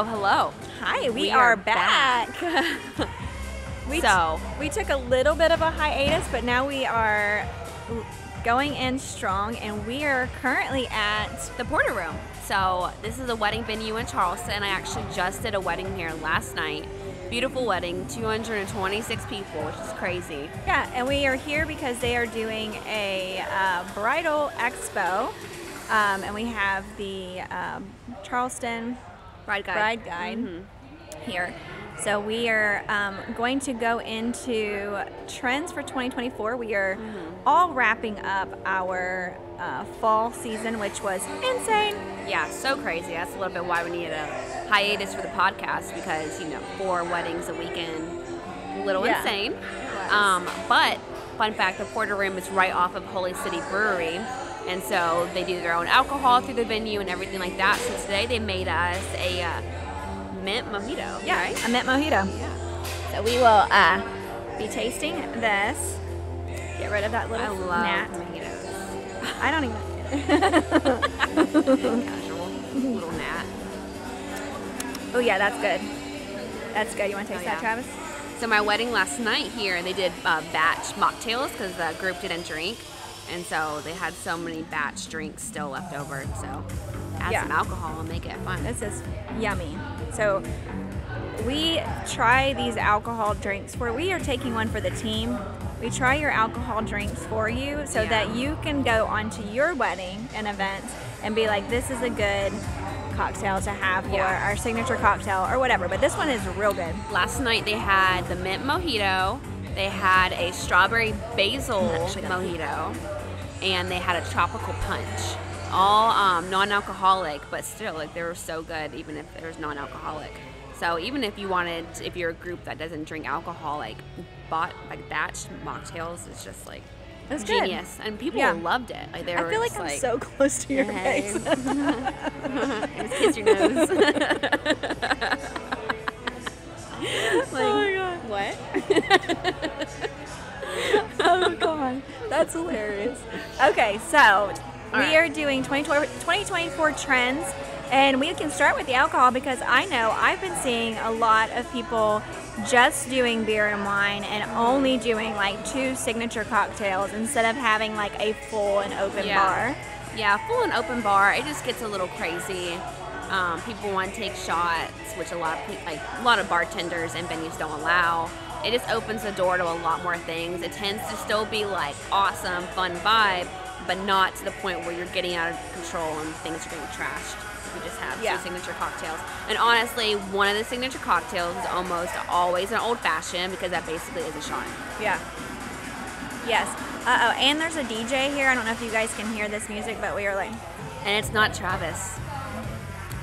Hello, hello. Hi, we are back. We took a little bit of a hiatus, but now we are going in strong, and we are currently at the Porter Room. So this is a wedding venue in Charleston. I actually just did a wedding here last night. Beautiful wedding, 226 people, which is crazy. Yeah, and we are here because they are doing a bridal expo, and we have the Charleston Bride Guide, here. So we are going to go into trends for 2024. We are all wrapping up our fall season, which was insane. Yeah, so crazy. That's a little bit why we needed a hiatus for the podcast, because, 4 weddings a weekend, a little insane. But fun fact, the Porter Room is right off of Holy City Brewery. And so they do their own alcohol through the venue and everything like that. So today they made us a mint mojito. Yeah, right? A mint mojito. Yeah. So we will be tasting this. Get rid of that little gnat. Mojitos. I don't even. Casual little gnat. Oh yeah, that's good. That's good. You want to taste that, Travis? So my wedding last night here, they did batch mocktails because the group didn't drink. And so they had so many batch drinks still left over. So add some alcohol and make it fun. This is yummy. So we try these alcohol drinks we are taking one for the team. We try your alcohol drinks for you so that you can go onto your wedding and event and be like, this is a good cocktail to have for our signature cocktail or whatever. But this one is real good. Last night they had the mint mojito. They had a strawberry basil mojito. And they had a tropical punch. All non-alcoholic, but still, they were so good, even if there's non-alcoholic. So even if you're a group that doesn't drink alcohol, batch mocktails, it's just That's genius. Good. And people loved it. I feel like I'm so close to your face. Just kiss your nose. Oh my god. What? Oh god, that's hilarious. Okay, so we are doing 2024 trends, and we can start with the alcohol because I know I've been seeing a lot of people just doing beer and wine and only doing 2 signature cocktails instead of having a full and open bar. Yeah, full and open bar, it just gets a little crazy. People want to take shots, which a lot of bartenders and venues don't allow. It just opens the door to a lot more things. It tends to still be awesome, fun vibe, but not to the point where you're getting out of control and things are getting trashed. We just have 2 signature cocktails. And honestly, one of the signature cocktails is almost always an old fashioned because that basically is a shot. Yeah. Yes. And there's a DJ here. I don't know if you guys can hear this music, but we are And it's not Travis.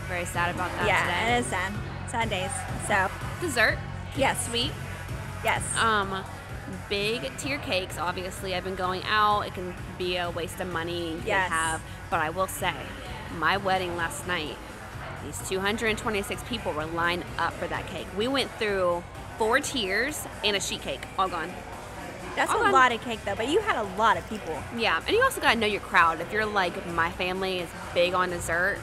Very sad about that today. Yeah, it is sad. Sad days. So. Dessert. Yes. Sweet. Yes. Big tier cakes, obviously. I've been going out. It can be a waste of money to have. But I will say, my wedding last night, these 226 people were lined up for that cake. We went through 4 tiers and a sheet cake, all gone. That's a lot of cake, though, but you had a lot of people. Yeah, and you also got to know your crowd. If you're my family is big on dessert,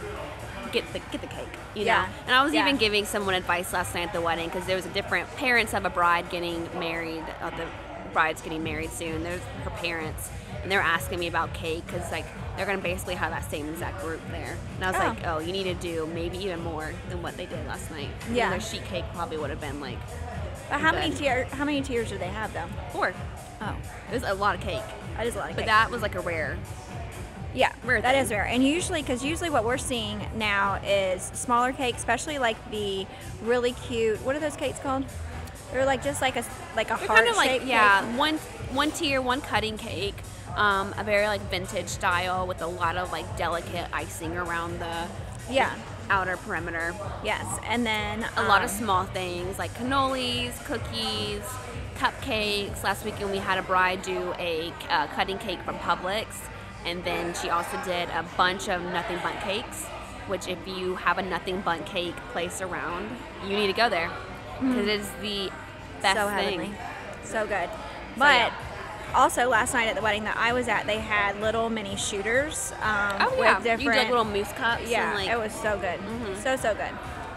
get the cake, you know? And I was even giving someone advice last night at the wedding because there was a different parents of a bride getting married, the bride's getting married soon. There's her parents, and they're asking me about cake because they're going to basically have that same exact group there. And I was you need to do maybe even more than what they did last night. Yeah. Their sheet cake probably would have been But how many tiers do they have though? 4. Oh. It was a lot of cake. That is a lot of cake. But that was a rare. Yeah, that is rare. And usually what we're seeing now is smaller cakes, especially the really cute, what are those cakes called? They're just a heart-shaped cake. One tier, one cutting cake, a very vintage style with a lot of delicate icing around the outer perimeter. Yes, and then a lot of small things like cannolis, cookies, cupcakes. Last weekend we had a bride do a cutting cake from Publix. And then she also did a bunch of nothing bundt cakes, which if you have a nothing bundt cake place around, you need to go there. Because it is the best thing. So good. But Also, last night at the wedding that I was at, they had little mini shooters. With different, you did little mousse cups. Yeah, and it was so good. So good.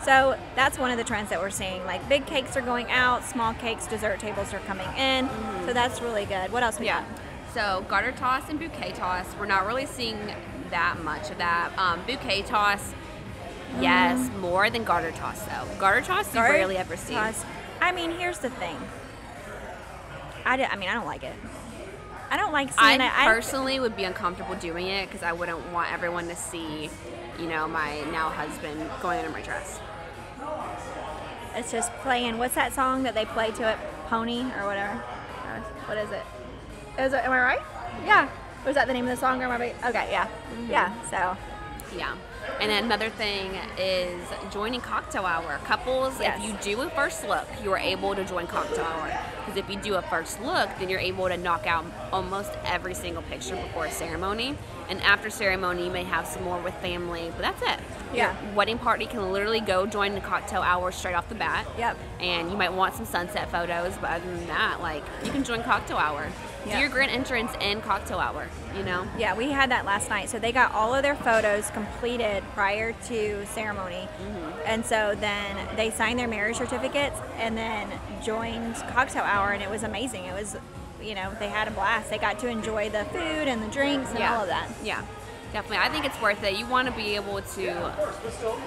So that's one of the trends that we're seeing. Like big cakes are going out, small cakes, dessert tables are coming in. So that's really good. What else we got? So garter toss and bouquet toss. We're not really seeing that much of that. Bouquet toss, yes, more than garter toss though. Garter toss you rarely ever see. I mean, here's the thing. I don't like it. I don't like seeing it. I personally would be uncomfortable doing it because I wouldn't want everyone to see, my now husband going under my dress. It's just playing. What's that song that they play to it? Pony or whatever. What is it? Am I right? Yeah. Was that the name of the song? Or am I right? Okay. Yeah. Yeah. So. Yeah. And then another thing is joining cocktail hour. Couples, if you do a first look, you are able to join cocktail hour. Because if you do a first look, then you're able to knock out almost every single picture before a ceremony. And after ceremony, you may have some more with family, but that's it. Yeah. Your wedding party can literally go join the cocktail hour straight off the bat. Yep. And you might want some sunset photos, but other than that, you can join cocktail hour. Do your grand entrance in cocktail hour, Yeah, we had that last night. So they got all of their photos completed prior to ceremony. And so then they signed their marriage certificates and then joined cocktail hour, and it was amazing. It was, they had a blast. They got to enjoy the food and the drinks and all of that. Yeah. Definitely. I think it's worth it. You want to be able to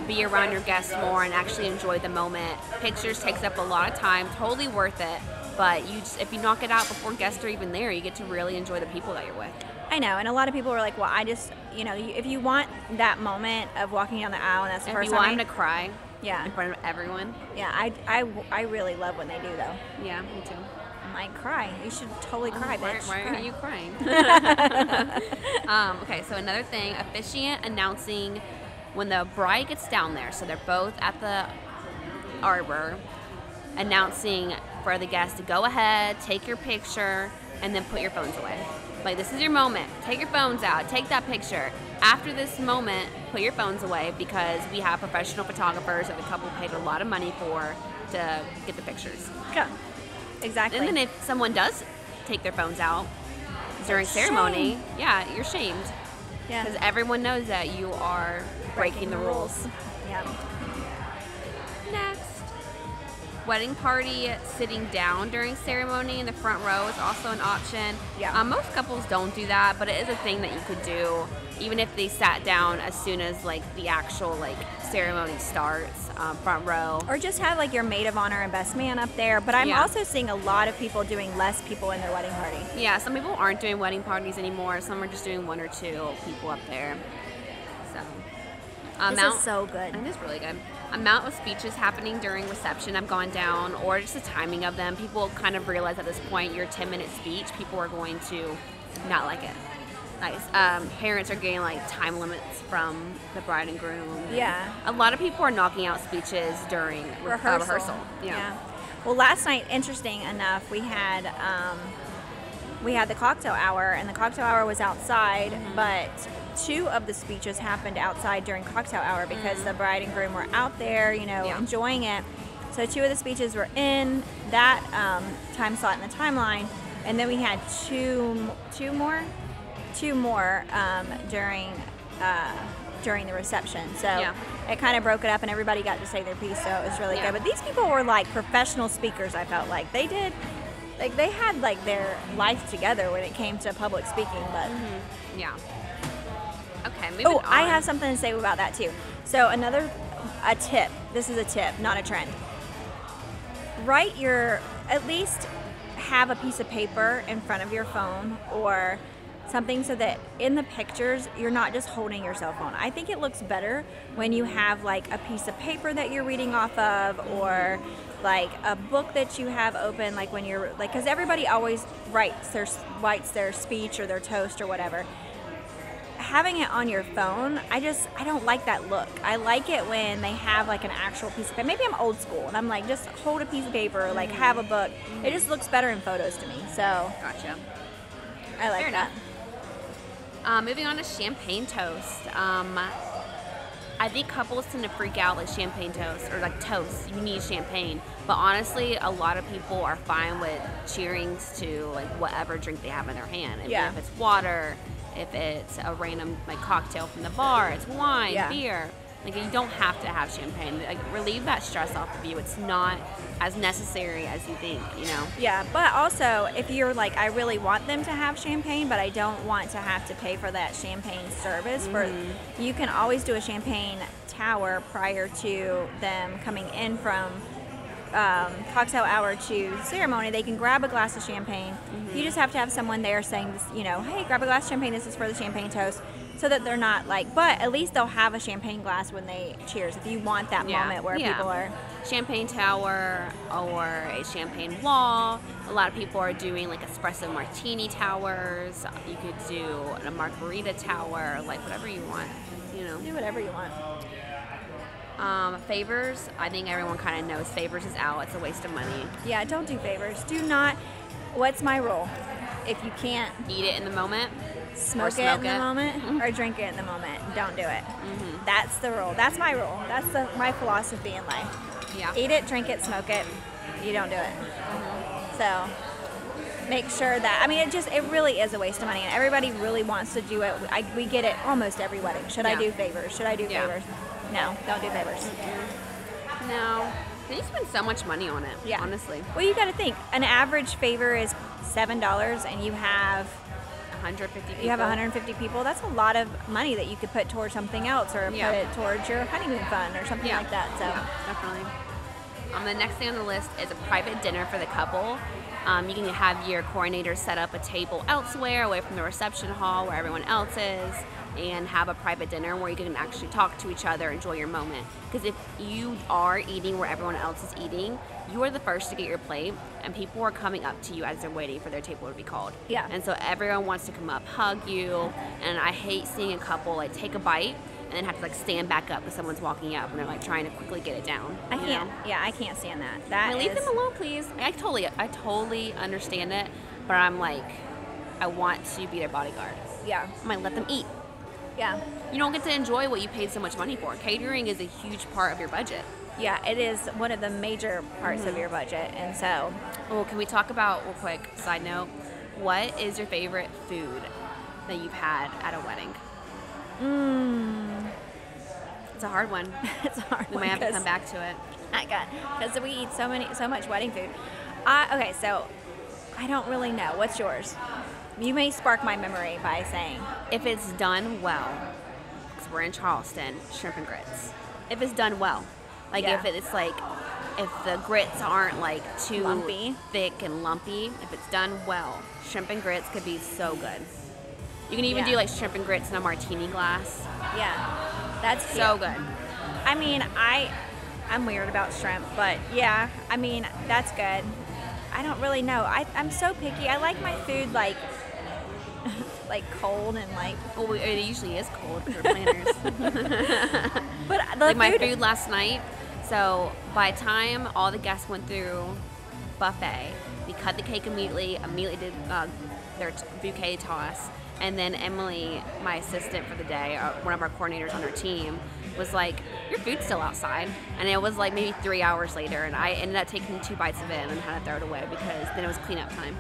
be around your guests more and actually enjoy the moment. Pictures takes up a lot of time, totally worth it. But if you knock it out before guests are even there, you get to really enjoy the people that you're with. I know, and a lot of people were like, well, I just, if you want that moment of walking down the aisle and that's the first time. If you want them to cry in front of everyone. Yeah, I really love when they do, though. Yeah, me too. I might cry. You should totally cry, bitch. Why are you crying? Okay, so another thing, officiant announcing when the bride gets down there. So they're both at the arbor, announcing for the guests to go ahead, take your picture, and then put your phones away. This is your moment. Take your phones out. Take that picture. After this moment, put your phones away because we have professional photographers that the couple paid a lot of money for to get the pictures. Yeah. Exactly. And then if someone does take their phones out during ceremony, you're shamed. Yeah. Because everyone knows that you are breaking the rules. Yeah. Next. Wedding party sitting down during ceremony in the front row is also an option. Yeah. Most couples don't do that, but it is a thing that you could do even if they sat down as soon as the actual ceremony starts, front row. Or just have your maid of honor and best man up there. But I'm also seeing a lot of people doing less people in their wedding party. Yeah, some people aren't doing wedding parties anymore. Some are just doing one or two people up there. So, this is so good. It is really good. Amount of speeches happening during reception have gone down, or just the timing of them. People kind of realize at this point your 10-minute speech, people are going to not like it. Parents are getting time limits from the bride and groom. Yeah. A lot of people are knocking out speeches during rehearsal. Yeah. Well, last night, interesting enough, we had the cocktail hour, and the cocktail hour was outside, but 2 of the speeches happened outside during cocktail hour because the bride and groom were out there, enjoying it. So 2 of the speeches were in that time slot in the timeline, and then we had two more during the reception. So it kind of broke it up, and everybody got to say their piece. So it was really good. But these people were professional speakers. I felt like they did. They had their life together when it came to public speaking. But yeah. Okay, moving on. I have something to say about that too. So a tip. This is a tip, not a trend. At least have a piece of paper in front of your phone or something so that in the pictures you're not just holding your cell phone. I think it looks better when you have a piece of paper that you're reading off of, or a book that you have open, when you're because everybody always writes their speech or their toast or whatever. Having it on your phone, I don't like that look. I like it when they have an actual piece of paper. Maybe I'm old school and I'm just hold a piece of paper or have a book. It just looks better in photos to me. So gotcha. I like Fair that. Enough. Moving on to champagne toast. I think couples tend to freak out champagne toast or toast. You need champagne, but honestly, a lot of people are fine with cheerings to whatever drink they have in their hand. If it's water, if it's a random cocktail from the bar, it's wine, beer. Like, you don't have to have champagne. Like, relieve that stress off of you. It's not as necessary as you think, you know? Yeah, but also, if you're like, I really want them to have champagne, but I don't want to have to pay for that champagne service, you can always do a champagne tower prior to them coming in from cocktail hour to ceremony. They can grab a glass of champagne. You just have to have someone there saying, this, you know, hey, grab a glass of champagne. This is for the champagne toast, so that they're not like. But at least they'll have a champagne glass when they cheers. If you want that moment where people are champagne tower or a champagne wall. A lot of people are doing like espresso martini towers. You could do a margarita tower, like whatever you want. You know, do whatever you want. Favors, I think everyone kind of knows favors is out. It's a waste of money. Yeah, don't do favors. Do not. What's my rule? If you can't eat it in the moment, smoke it in the moment, or drink it in the moment, don't do it. That's the rule. That's my rule. That's my philosophy in life. Yeah. Eat it, drink it, smoke it. You don't do it. So make sure that, I mean, it really is a waste of money, and everybody really wants to do it. We get it almost every wedding. Should I do favors? Should I do favors? No, don't do favors. No. You spend so much money on it, honestly. Well, you got to think. An average favor is $7, and you have 150 people. You have 150 people. That's a lot of money that you could put towards something else, or put it towards your honeymoon fund or something like that. So definitely. The next thing on the list is a private dinner for the couple. You can have your coordinator set up a table elsewhere, away from the reception hall where everyone else is, and have a private dinner where you can actually talk to each other, enjoy your moment. Because if you are eating where everyone else is eating, you are the first to get your plate, and people are coming up to you as they're waiting for their table to be called. Yeah. And so everyone wants to come up, hug you, and I hate seeing a couple like take a bite and then have to like stand back up because someone's walking up and they're like trying to quickly get it down. I can't. Yeah, I can't stand that. Leave them alone, please. I totally understand it, but I'm like, I want to be their bodyguard. Yeah. I might let them eat. Yeah. You don't get to enjoy what you paid so much money for. Catering is a huge part of your budget. Yeah, it is one of the major parts of your budget, and so. Oh, can we talk about, real quick, side note, what is your favorite food that you've had at a wedding? It's a hard one. It's a hard one. We might have to come back to it. Because we eat so much wedding food. Okay, so I don't really know. What's yours? You may spark my memory by saying. If it's done well, because we're in Charleston, shrimp and grits. If it's done well. Like if it's like, if the grits aren't like too lumpy, thick and lumpy, if it's done well, shrimp and grits could be so good. You can even do like shrimp and grits in a martini glass. Yeah, that's cute. So good. I mean, I'm weird about shrimp, but yeah, I mean, that's good. I don't really know. I'm so picky. I like my food like cold and like. Well, it usually is cold for planners. But like my food last night. So by the time all the guests went through buffet, we cut the cake immediately did their bouquet toss, and then Emily, my assistant for the day, one of our coordinators on our team, was like, your food's still outside. And it was like maybe 3 hours later, and I ended up taking 2 bites of it and had to throw it away because then it was cleanup time.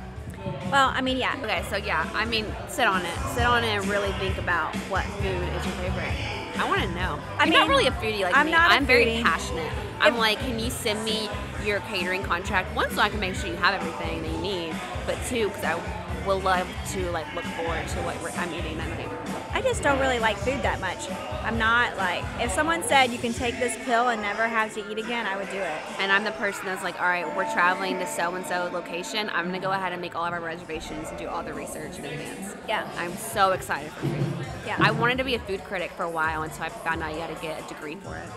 Well, I mean, yeah. Okay, so yeah, I mean, sit on it and really think about what food is your favorite. I want to know. You're not really a foodie like me. I'm very passionate. I'm like, can you send me your catering contract? One, so I can make sure you have everything that you need, but two, because I will love to like look forward to what I'm eating that night. I just don't really like food that much. I'm not like, if someone said you can take this pill and never have to eat again, I would do it. And I'm the person that's like, all right, we're traveling to so-and-so location. I'm going to go ahead and make all of our reservations and do all the research in advance. Yeah. I'm so excited for food. Yeah. I wanted to be a food critic for a while until I found out you got to get a degree for it.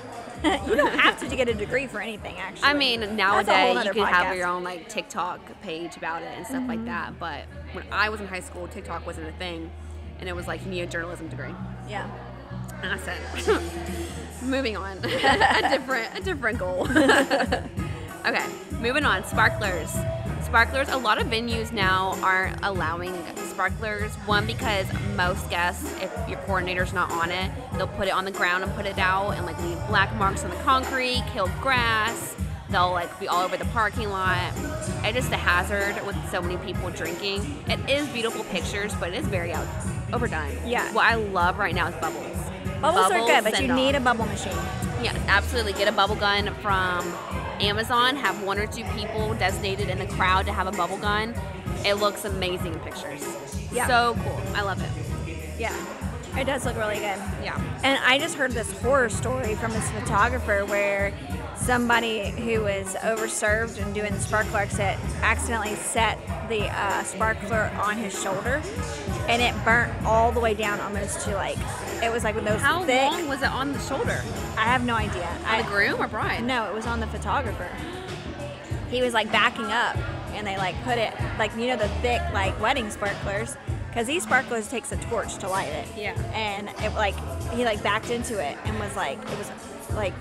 You don't have to get a degree for anything, actually. I mean, nowadays you can podcast. have your own like TikTok page about it and stuff like that. But when I was in high school, TikTok wasn't a thing. And it was like, you need a journalism degree. Yeah. And I said, moving on. a different goal. Okay, moving on. Sparklers. Sparklers, a lot of venues now aren't allowing sparklers. One, because most guests, if your coordinator's not on it, they'll put it on the ground and put it out and like leave black marks on the concrete, kill grass. They'll like be all over the parking lot. It's just a hazard with so many people drinking. It is beautiful pictures, but it is very overdone. Yeah. What I love right now is bubbles. Bubbles are good, but you send-off. need a bubble machine. Yes, absolutely. Get a bubble gun from Amazon. Have 1 or 2 people designated in the crowd to have a bubble gun. It looks amazing in pictures. Yeah. So cool. I love it. Yeah. It does look really good. Yeah. And I just heard this horror story from this photographer where somebody who was overserved and doing the sparkler exit accidentally set the sparkler on his shoulder, and it burnt all the way down almost to like, it was like with those How thick. long was it on the shoulder? I have no idea. On the groom or bride? No, it was on the photographer. He was like backing up, and they like put it like, you know, the thick like wedding sparklers, because these sparklers takes a torch to light it. Yeah. And it like he like backed into it and was like, it was like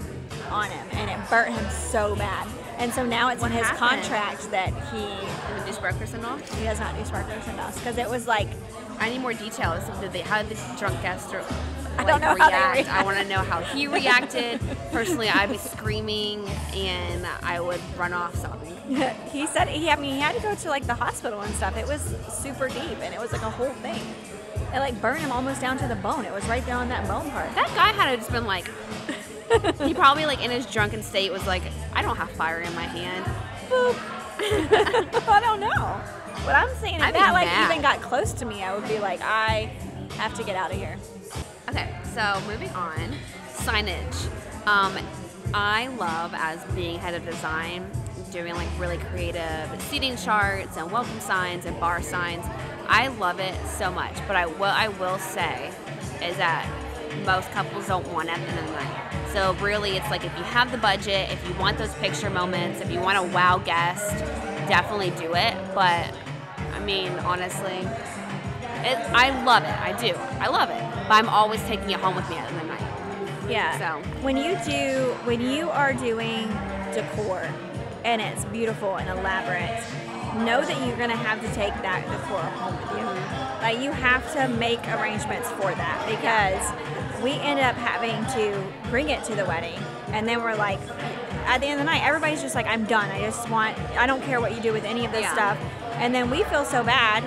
on him, and it burnt him so bad. And so now it's What in his happened? contract that Did the sparkler send off? he does not do sparklers and dust, because it was like, I need more details. How did the drunk guest I don't know how they react? react. I want to know how he reacted. Personally, I'd be screaming and I would run off sobbing. he said he had to go to like the hospital and stuff. It was super deep, and it was like a whole thing. It like burned him almost down to the bone. It was right there on that bone part. That guy had to just been like, he probably like in his drunken state was like, I don't have fire in my hand. Boop. I don't know. But I'm saying if I'd be that like mad. even got close to me, I would be like, I have to get out of here. Okay, so moving on, signage. I love, as being head of design, doing like really creative seating charts and welcome signs and bar signs. I love it so much, but what I will say is that most couples don't want it at the end of the night. So really, it's like if you have the budget, if you want those picture moments, if you want a wow guest, definitely do it. But I mean, honestly, I love it. I do. I love it. But I'm always taking it home with me at the end of the night. Yeah. So when you are doing decor and it's beautiful and elaborate, know that you're gonna have to take that decor home with you. Like you have to make arrangements for that, because we end up having to bring it to the wedding, and then we're like, at the end of the night, everybody's just like, I'm done. I don't care what you do with any of this stuff. And then we feel so bad.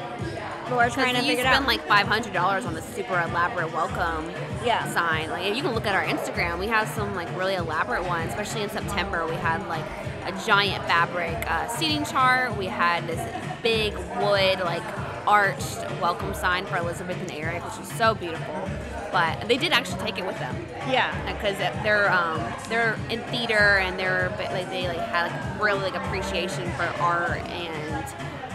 But we're trying to figure it out. You spend like $500 on the super elaborate welcome sign. Like you can look at our Instagram. We have some like really elaborate ones, especially in September. We had like a giant fabric seating chart. We had this big wood like arched welcome sign for Elizabeth and Eric, which was so beautiful. But they did actually take it with them. Yeah. Because they're in theater, and they had like really like appreciation for art and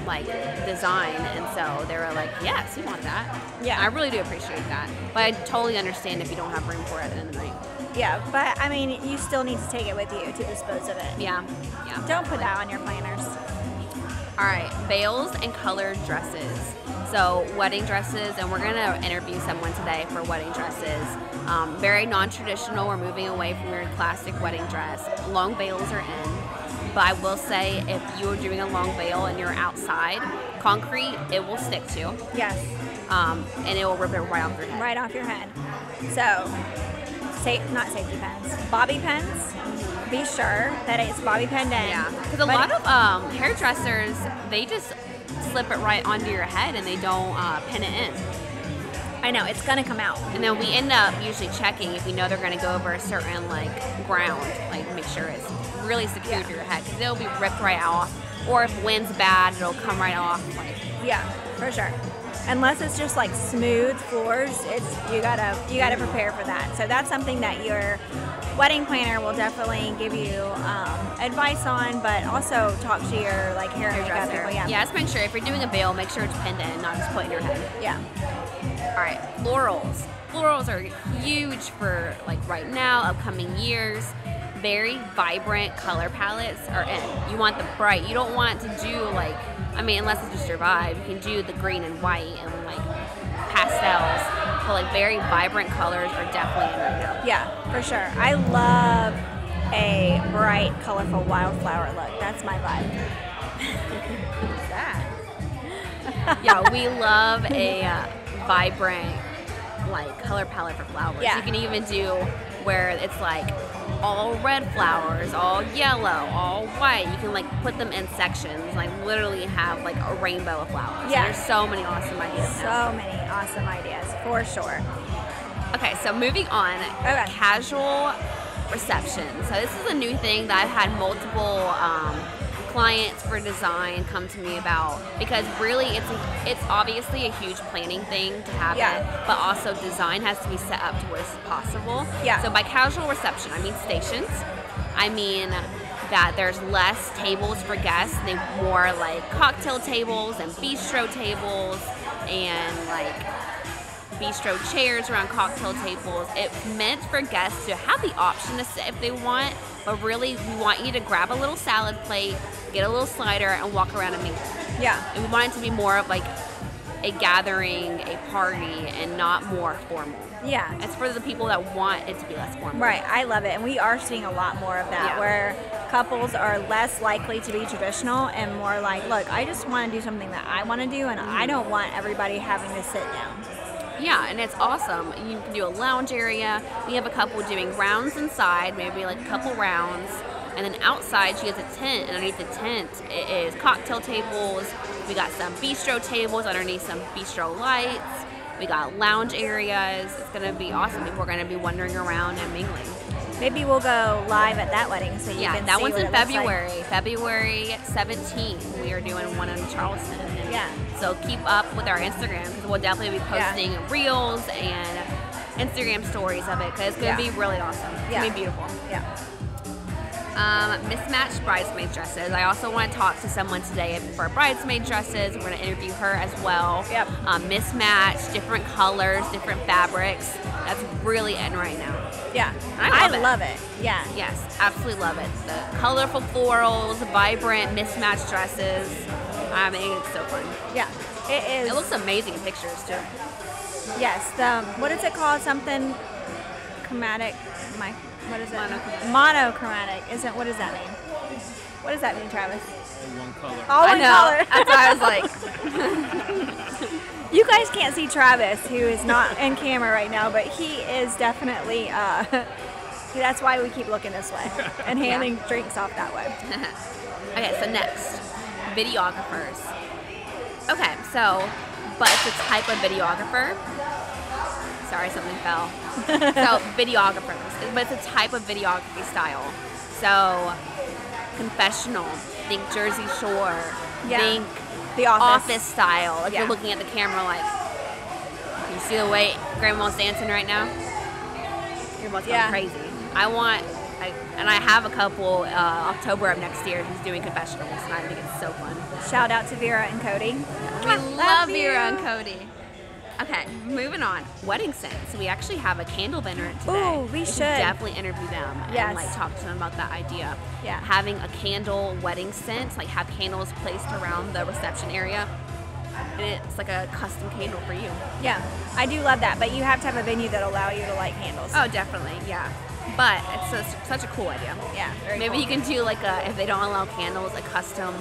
like design, and so they were like, yes, we want that. Yeah. I really do appreciate that, but I totally understand if you don't have room for it at the end of the night. Yeah, but I mean, you still need to take it with you to dispose of it. Yeah. Don't put that on your planners. All right, veils and colored dresses. So wedding dresses, and we're gonna interview someone today for wedding dresses. Very non-traditional. We're moving away from your classic wedding dress. Long veils are in. But I will say, if you're doing a long veil and you're outside, concrete, it will stick to. Yes. And it will rip it right off your head. Right off your head. So, not safety pins, bobby pins. Be sure that it's bobby pinned in. Yeah, because a lot of hairdressers, they just slip it right onto your head and they don't pin it in. I know, it's gonna come out. And then we end up usually checking if we know they're gonna go over a certain like ground, like make sure it's really secure to your head, because it'll be ripped right off. Or if wind's bad, it'll come right off. Like, yeah, for sure. Unless it's just like smooth floors, you gotta prepare for that. So that's something that your wedding planner will definitely give you advice on, but also talk to your like hair and makeup people. Yeah, just make sure if you're doing a veil, make sure it's pinned in, not just put in your head. Yeah. All right, florals. Florals are huge for like right now, upcoming years. Very vibrant color palettes are in. You want the bright. You don't want to do like, I mean, unless it's just your vibe, you can do the green and white and like pastels. But like very vibrant colors are definitely in right now. Yeah, for sure. I love a bright, colorful wildflower look. That's my vibe. What's that? Yeah, we love a vibrant like color palette for flowers. Yeah. You can even do where it's like all red flowers, all yellow, all white. You can like put them in sections, like literally have like a rainbow of flowers. Yeah. There's so many awesome ideas. So many awesome ideas, for sure. Okay, so moving on, casual reception. So this is a new thing that I've had multiple clients for design come to me about, because really it's obviously a huge planning thing to have it, but also design has to be set up to where it's possible. So by casual reception, I mean stations. I mean that there's less tables for guests. They more like cocktail tables and bistro tables and like bistro chairs around cocktail tables. It's meant for guests to have the option to sit if they want, but really we want you to grab a little salad plate, get a little slider, and walk around and mingle. And we want it to be more of like a gathering, a party, and not more formal. It's for the people that want it to be less formal. Right, I love it, and we are seeing a lot more of that, where couples are less likely to be traditional and more like, look, I just want to do something that I want to do, and I don't want everybody having to sit down. And it's awesome. You can do a lounge area. We have a couple doing rounds inside, maybe like a couple rounds. And then outside, she has a tent. And underneath the tent, it is cocktail tables. We got some bistro tables underneath some bistro lights. We got lounge areas. It's going to be awesome. People are going to be wandering around and mingling. Maybe we'll go live at that wedding so you can that see one's what in it looks February. like. February 17th, we are doing one in Charleston. So keep up with our Instagram, because we'll definitely be posting reels and Instagram stories of it, because it's going to be really awesome. It's going to be beautiful. Mismatched bridesmaid dresses. I also want to talk to someone today for bridesmaid dresses. We're going to interview her as well. Mismatched, different colors, different fabrics. That's really in right now. I love it. Yes, absolutely love it. The colorful florals, vibrant mismatched dresses. I mean, it's so fun. It is. It looks amazing in pictures too. Yes. What is it called? Something chromatic. What is it? Monochromatic. Monochromatic. What does that mean? What does that mean, Travis? All one color. All one color. That's why I was like. You guys can't see Travis, who is not in camera right now, but he is definitely. That's why we keep looking this way and handing drinks off that way. Okay, so next, videographers. Okay, so, but it's a type of videographer. Sorry, something fell. So, videographers, but it's a type of videography style. So, confessional, think Jersey Shore, think The office style. Like you're looking at the camera like, you see the way Grandma's dancing right now? You're both going crazy. And I have a couple October of next year who's doing confessionals, and I think it's so fun. Shout out to Vera and Cody. We love Vera and Cody. Okay, moving on. Wedding scents. We actually have a candle vendor today. Ooh, we should definitely interview them and like talk to them about that idea. Having a candle wedding scent, like have candles placed around the reception area. And it's like a custom candle for you. I do love that, but you have to have a venue that allow you to light candles. Oh, definitely, But it's such a cool idea. Maybe cool. you can do like if they don't allow candles, a custom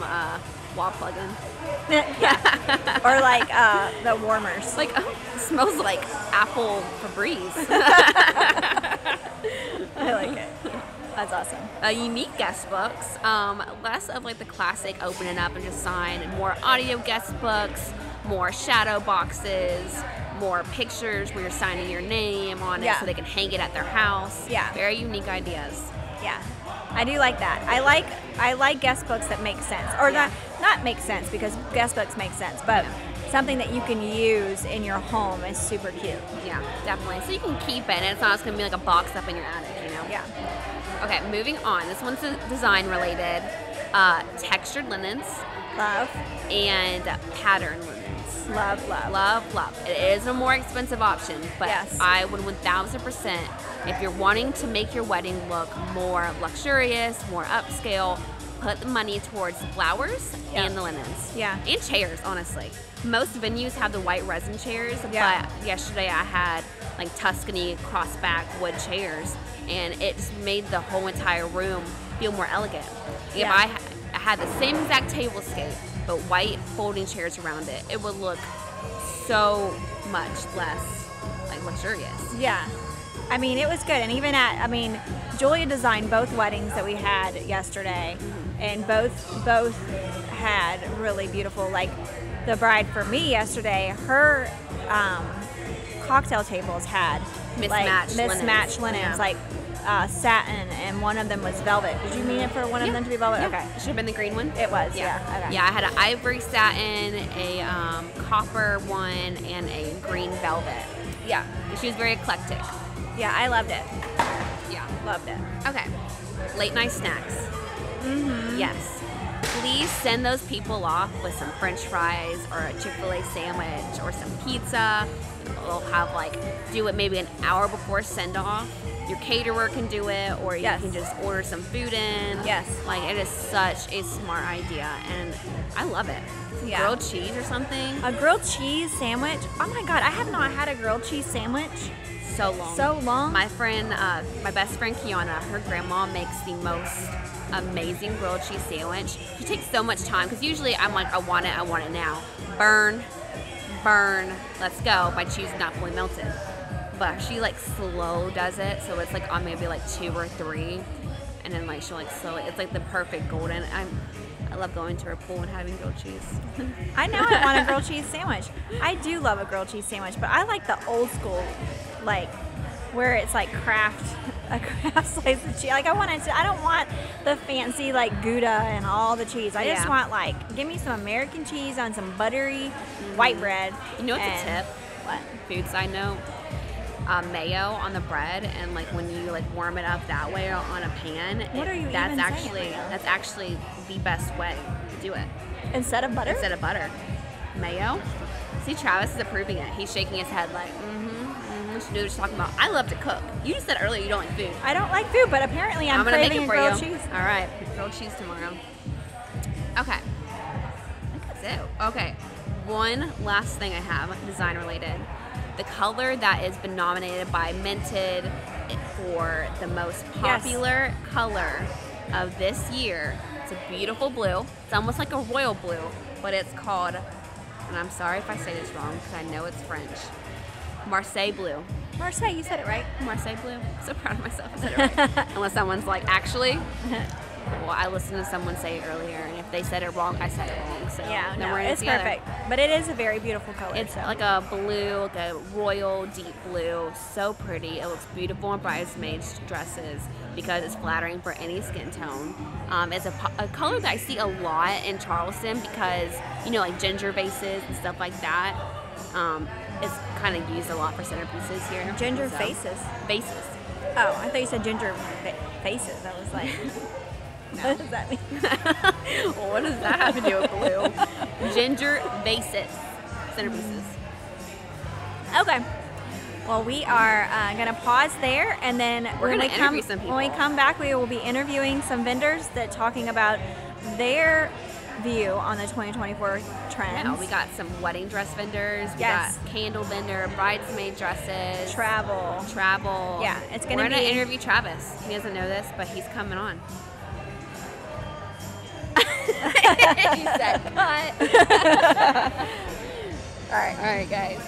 wall plug-in. Or like the warmers. Like, it smells like apple Febreze. I like it. That's awesome. Unique guest books. Less of like the classic open it up and just sign, and more audio guest books, more shadow boxes, more pictures where you're signing your name on it so they can hang it at their house. Very unique ideas. I do like that. I like guest books that make sense, or not make sense, because guest books make sense, but something that you can use in your home is super cute. Definitely. So you can keep it, and it's not just gonna be like a box up in your attic, you know. Okay, moving on. This one's design related. Textured linens. Love. And pattern linens. Love, love. Love, love. It is a more expensive option, but I would 1000%, if you're wanting to make your wedding look more luxurious, more upscale, put the money towards the flowers and the linens. And chairs, honestly. Most venues have the white resin chairs, but yesterday I had like Tuscany crossback wood chairs, and it just made the whole entire room feel more elegant. If I had the same exact tablescape, but white folding chairs around it, it would look so much less like luxurious. I mean, it was good. And even Julia designed both weddings that we had yesterday, and both had really beautiful, like the bride for me yesterday, her cocktail tables had Mismatched mismatched linens. linens, Yeah. like satin, and one of them was velvet. Did you mean it for one of them to be velvet? Yeah. Okay. It should have been the green one. It was, yeah. Okay. Yeah, I had an ivory satin, a copper one, and a green velvet. Yeah. She was very eclectic. Yeah, I loved it. Yeah. Loved it. Okay. Late night snacks. Mm-hmm. Yes. Please send those people off with some French fries or a Chick-fil-A sandwich or some pizza. We'll have do it maybe an hour before send off. Your caterer can do it, or you Yes. can just order some food in. Yes. It is such a smart idea, and I love it. Some Yeah. grilled cheese or something. A grilled cheese sandwich. Oh my God, I have not had a grilled cheese sandwich. So long. So long. My best friend Kiana, her grandma makes the most amazing grilled cheese sandwich. She takes so much time because usually I'm like, I want it now. Burn, let's go. My cheese is not fully melted. But she slow does it, so it's on maybe 2 or 3, and then she'll slowly. It's the perfect golden. I love going to her pool and having grilled cheese. I know I want a grilled cheese sandwich. I do love a grilled cheese sandwich, but I like the old school, where it's a craft slice of cheese. I don't want the fancy Gouda and all the cheese. I just want give me some American cheese on some buttery white bread. You know what's a tip? What? Food side note. Mayo on the bread, and when you warm it up that way on a pan. What are you that's even actually saying? That's actually the best way to do it. Instead of butter? Instead of butter. Mayo. See, Travis is approving it. He's shaking his head She knew what she's talking about. I love to cook. You just said earlier you don't like food. I don't like food, but apparently I'm gonna make craving it for grilled you. cheese. All right, grilled cheese tomorrow. Okay. I think that's it. Okay. One last thing I have, design related. The color that has been nominated by Minted for the most popular color of this year. It's a beautiful blue. It's almost like a royal blue, but it's called, and I'm sorry if I say this wrong because I know it's French, Marseille blue. Marseille, you said it right. Marseille blue. I'm so proud of myself. I said it right. Unless someone's actually. Well, I listened to someone say it earlier, and if they said it wrong, I said it wrong. So Yeah, then no, we're in it it's together. perfect. But it is a very beautiful color. It's so. like a blue, like a royal deep blue. So pretty. It looks beautiful on bridesmaids' dresses because it's flattering for any skin tone. It's a color that I see a lot in Charleston because, ginger vases and stuff like that. It's kind of used a lot for centerpieces here. Ginger So- faces. Vases. Oh, I thought you said ginger faces. I was like, what does that mean? Well, what does that have to do with blue? Ginger vases. Centerpieces. Okay. Well, we are going to pause there, and then We're when gonna we come interview some people. when we come back, we will be interviewing some vendors that talking about their view on the 2024 trends. Yeah, we got some wedding dress vendors. We Yes. got candle vendor, bridesmaid dresses. travel. Travel. Yeah, it's gonna We're gonna be- interview Travis. He doesn't know this, but he's coming on. He said, "Cut." All right. All right, guys.